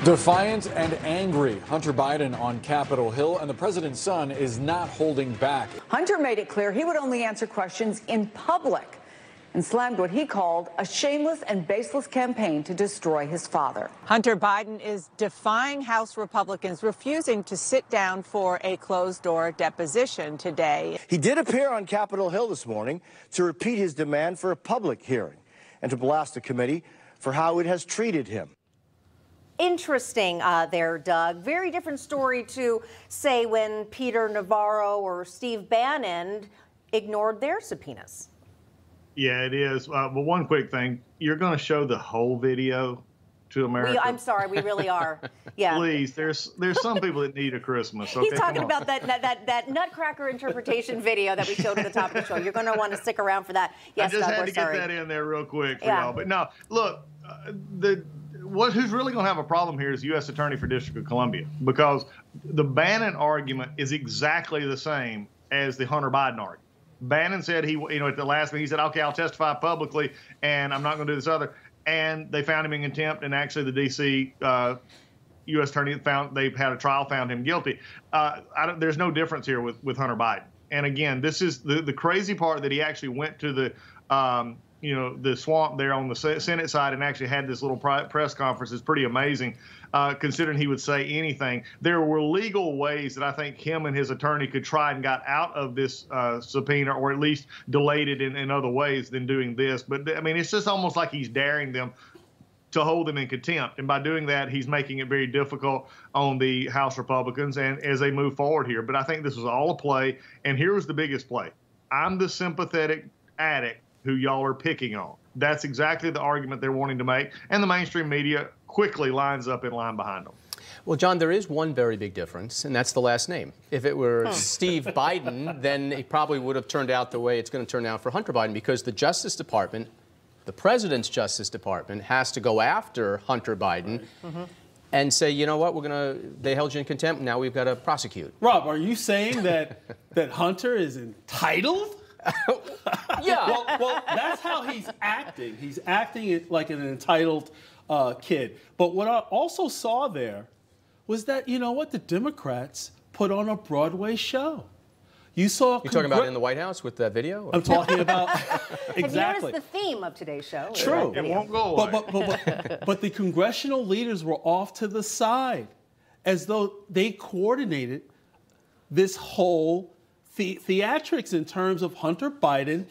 Defiant and angry, Hunter Biden on Capitol Hill, and the president's son is not holding back. Hunter made it clear he would only answer questions in public and slammed what he called a shameless and baseless campaign to destroy his father. Hunter Biden is defying House Republicans, refusing to sit down for a closed-door deposition today. He did appear on Capitol Hill this morning to repeat his demand for a public hearing and to blast the committee for how it has treated him. Interesting there, Doug. Very different story to, say, when Peter Navarro or Steve Bannon ignored their subpoenas. Yeah, it is. But one quick thing. You're going to show the whole video to America? I'm sorry, we really are. Yeah. Please, there's some people that need a Christmas. Okay? He's talking about that Nutcracker interpretation video that we showed at the top of the show. You're going to want to stick around for that. Yes, I just Doug, had to get that in there real quick for y'all. But no, look, who's really going to have a problem here is U.S. Attorney for District of Columbia, because the Bannon argument is exactly the same as the Hunter Biden argument. Bannon said at the last meeting, he said, okay, I'll testify publicly and I'm not going to do this other. And they found him in contempt. And actually the D.C. U.S. Attorney they've had a trial, found him guilty. There's no difference here with Hunter Biden. And again, this is the crazy part, that he actually went to the swamp there on the Senate side and actually had this little press conference. Is pretty amazing, considering he would say anything. There were legal ways that I think him and his attorney could try and got out of this subpoena, or at least delayed it in other ways than doing this. But I mean, it's just almost like he's daring them to hold them in contempt. And by doing that, he's making it very difficult on the House Republicans and as they move forward here. But I think this was all a play. And here was the biggest play. I'm the sympathetic addict who y'all are picking on. That's exactly the argument they're wanting to make, and the mainstream media quickly lines up in line behind them. Well, John, there is one very big difference, and that's the last name. If it were Steve Biden, then it probably would have turned out the way it's going to turn out for Hunter Biden, because the Justice Department, the President's Justice Department, has to go after Hunter Biden and say, you know what, they held you in contempt, now we've got to prosecute. Rob, are you saying that Hunter is entitled? Yeah. Well, that's how he's acting. He's acting like an entitled kid. But what I also saw there was that, you know what, the Democrats put on a Broadway show. You saw. You're talking about in the White House with that video? I'm talking about exactly. Have you noticed the theme of today's show? True. It won't go away. But the congressional leaders were off to the side, as though they coordinated this whole theatrics in terms of Hunter Biden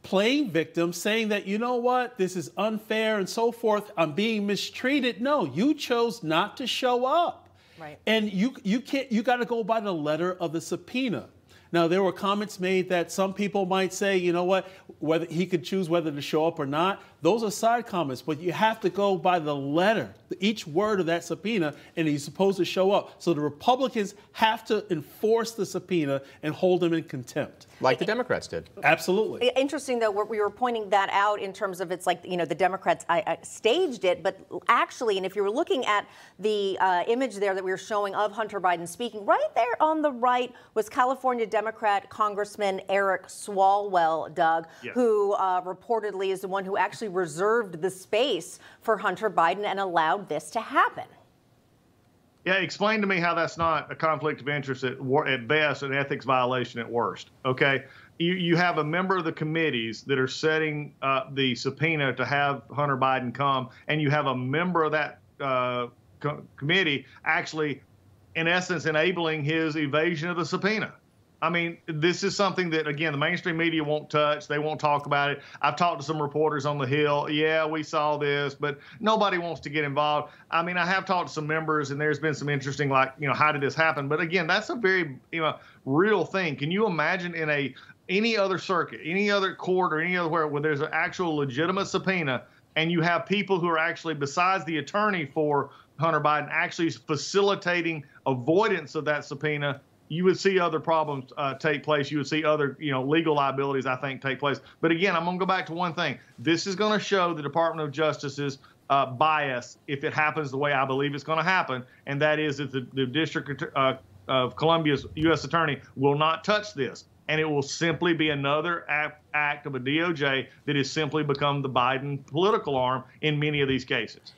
playing victim, saying that, you know what, this is unfair and so forth, I'm being mistreated. No, you chose not to show up. Right. And you got to go by the letter of the subpoena. Now, there were comments made that some people might say, you know what, whether he could choose whether to show up or not. Those are side comments, but you have to go by the letter, each word of that subpoena, and he's supposed to show up. So the Republicans have to enforce the subpoena and hold him in contempt. Like the Democrats did. Absolutely. Interesting, though, we were pointing that out in terms of it's like, the Democrats staged it, but actually, and if you were looking at the image there that we were showing of Hunter Biden speaking, right there on the right was California Democrat Congressman Eric Swalwell, Doug, who reportedly is the one who actually reserved the space for Hunter Biden and allowed this to happen. Yeah, explain to me how that's not a conflict of interest at best, an ethics violation at worst. Okay, you have a member of the committees that are setting the subpoena to have Hunter Biden come, and you have a member of that committee actually, in essence, enabling his evasion of the subpoena. I mean, this is something that, again, the mainstream media won't touch. They won't talk about it. I've talked to some reporters on the Hill. Yeah, we saw this, but nobody wants to get involved. I mean, I have talked to some members, and there's been some interesting, how did this happen? But again, that's a very, real thing. Can you imagine in any other circuit, any other court, or any other where there's an actual legitimate subpoena, and you have people who are actually, besides the attorney for Hunter Biden, actually facilitating avoidance of that subpoena? You would see other problems take place. You would see other, legal liabilities, I think, take place. But again, I'm going to go back to one thing. This is going to show the Department of Justice's bias if it happens the way I believe it's going to happen, and that is that the District of Columbia's U.S. Attorney will not touch this, and it will simply be another act of a DOJ that has simply become the Biden political arm in many of these cases.